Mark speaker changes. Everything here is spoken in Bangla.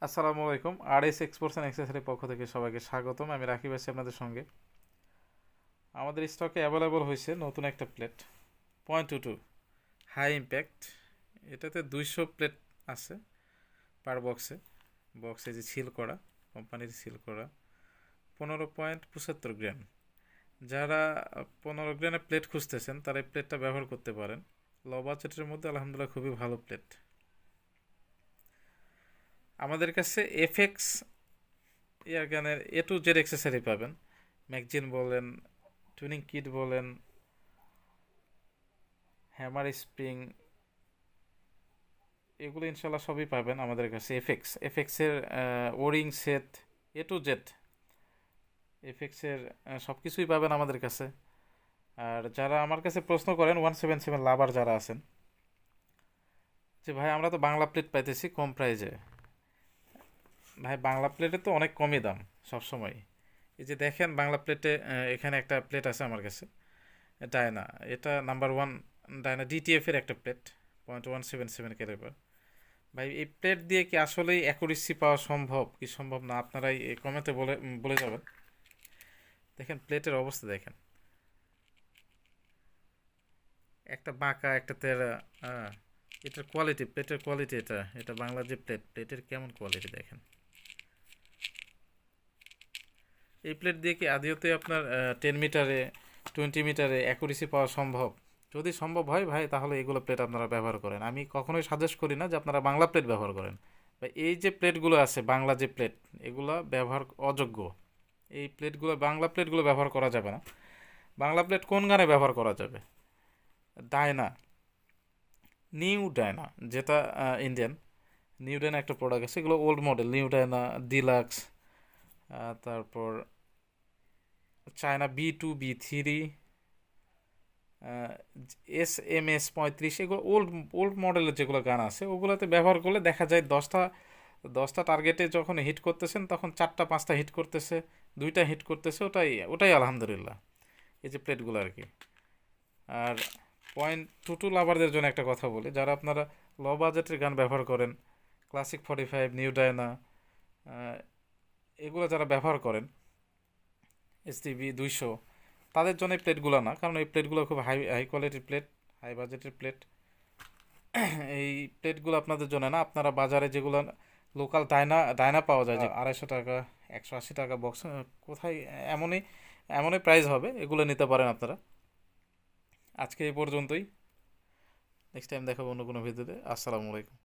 Speaker 1: আসসালামু আলাইকুম। আরএস এক্সপোর্টস অ্যান্ড অ্যাক্সেসরির পক্ষ থেকে সবাইকে স্বাগতম। আমি রাকিব আছি আপনাদের সঙ্গে। আমাদের স্টকে অ্যাভেলেবল হয়েছে নতুন একটা প্লেট 0.22 হাই ইম্প্যাক্ট। এটাতে 200 প্লেট আছে পার বক্সে। বক্সে যে সিল করা, কোম্পানির সিল করা 15.75 গ্রাম। যারা 15 গ্রামের প্লেট খুঁজতেছেন তারা এই প্লেটটা ব্যবহার করতে পারেন। লো বাজেটের মধ্যে আলহামদুলিল্লাহ খুবই ভালো প্লেট। আমাদের কাছে এফএক্স এয়ার গানের A to Z অ্যাক্সেসরি পাবেন। ম্যাগজিন বলেন, টুনিং কিট বলেন, হ্যামার স্প্রিং, এগুলো ইনশাল্লাহ সবই পাবেন আমাদের কাছে। এফএক্সের O ring set A to Z, এফএক্সের সব কিছুই পাবেন আমাদের কাছে। আর যারা আমার কাছে প্রশ্ন করেন 177 লাভার যারা আছেন, যে ভাই আমরা তো বাংলা প্লেট পাইতেছি কম প্রাইজে। ভাই বাংলা প্লেটে তো অনেক কমই দাম সবসময়। এই যে দেখেন বাংলা প্লেটে, এখানে একটা প্লেট আছে আমার কাছে, ডায়না। এটা নাম্বার 1 ডায়না ডিটিএফ এর একটা প্লেট, 0.177 ক্যালিবার। ভাই এই প্লেট দিয়ে কি আসলেই অ্যাকুরেসি পাওয়া সম্ভব কি সম্ভব না, আপনারাই এই কমেন্টে বলে বলে যাবেন। দেখেন প্লেটের অবস্থা দেখেন, একটা বাঁকা একটা তেরা। এটার কোয়ালিটি, প্লেটের কোয়ালিটি, এটা এটা বাংলা যে প্লেট, প্লেটের কেমন কোয়ালিটি দেখেন। এই প্লেট দিয়ে কি আদৌতে আপনার 10 মিটারে 20 মিটারে অ্যাকুরেসি পাওয়া সম্ভব? যদি সম্ভব হয় ভাই, তাহলে এগুলো প্লেট আপনারা ব্যবহার করেন। আমি কখনোই সাজেস্ট করি না যে আপনারা বাংলা প্লেট ব্যবহার করেন। বা এই যে প্লেটগুলো আছে বাংলা যে প্লেট, এগুলো ব্যবহার অযোগ্য। এই প্লেটগুলো, বাংলা প্লেটগুলো ব্যবহার করা যাবে না। বাংলা প্লেট কোন গানে ব্যবহার করা যাবে? ডায়না, নিউ ডায়না, যেটা ইন্ডিয়ান নিউ ডায়না একটা প্রোডাক্ট আছে, এগুলো old model. New Diana, deluxe, তারপর চায়না B2B3, SMS35, এগুলো ওল্ড ওল্ড মডেলের যেগুলো গান আছে, ওগুলোতে ব্যবহার করলে দেখা যায় 10টা টার্গেটে যখন হিট করতেছেন তখন 4টা 5টা হিট করতেছে, 2টা হিট করতেছে। ওটাই ওটাই আলহামদুলিল্লাহ। এই যে প্লেটগুলো আর কি। আর 0.22 লাভারদের জন্য একটা কথা বলি, যারা আপনারা লো বাজেটের গান ব্যবহার করেন, ক্লাসিক 45, নিউ ডায়না, এগুলো যারা ব্যবহার করেন, STB 200, তাদের জন্য এই প্লেটগুলো না, কারণ এই প্লেটগুলো খুব হাই হাই কোয়ালিটির প্লেট, হাই বাজেটের প্লেট। এই প্লেটগুলো আপনাদের জন্য না। আপনারা বাজারে যেগুলো লোকাল ডায়না ডায়না পাওয়া যায়, যে 250 টাকা, 180 টাকা বক্স, কোথায় এমনই এমনই প্রাইস হবে, এগুলো নিতে পারেন আপনারা। আজকে এই পর্যন্তই। নেক্সট টাইম দেখাবো অন্য কোনো ভিডিওতে। আসসালামু আলাইকুম।